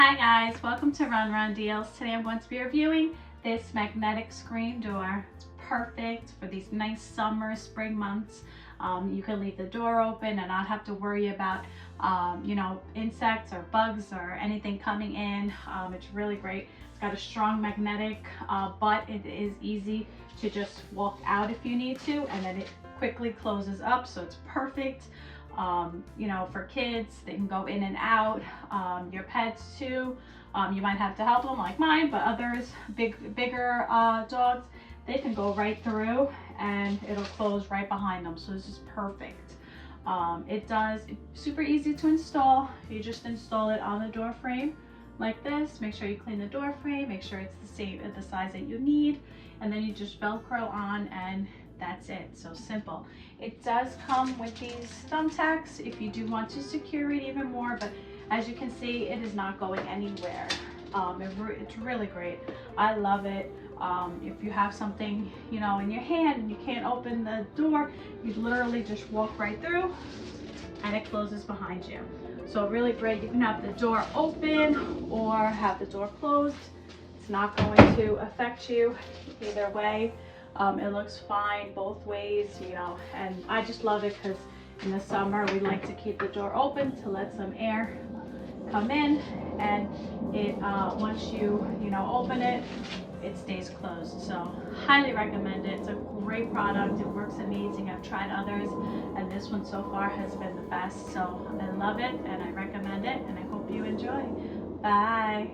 Hi guys, welcome to Run Run Deals. Today I'm going to be reviewing this magnetic screen door. It's perfect for these nice summer, spring months. You can leave the door open and not have to worry about insects or bugs or anything coming in. It's really great. It's got a strong magnetic, but it is easy to just walk out if you need to, and then it quickly closes up, so it's perfect. For kids, they can go in and out. Your pets too, you might have to help them like mine, but others, bigger dogs, they can go right through and it'll close right behind them. So this is perfect. It's super easy to install. You just install it on the door frame like this. Make sure you clean the door frame, make sure it's the same at the size that you need, and then you just Velcro on and that's it. So simple. It does come with these thumbtacks if you do want to secure it even more, but as you can see, it is not going anywhere. It's really great. I love it. If you have something in your hand and you can't open the door, you literally just walk right through and it closes behind you. So really great. You can have the door open or have the door closed. It's not going to affect you either way. It looks fine both ways, and I just love it because in the summer we like to keep the door open to let some air come in, and it once you open it, it stays closed. So highly recommend it. It's a great product. It works amazing. I've tried others and this one so far has been the best. So I love it and I recommend it, and I hope you enjoy. Bye.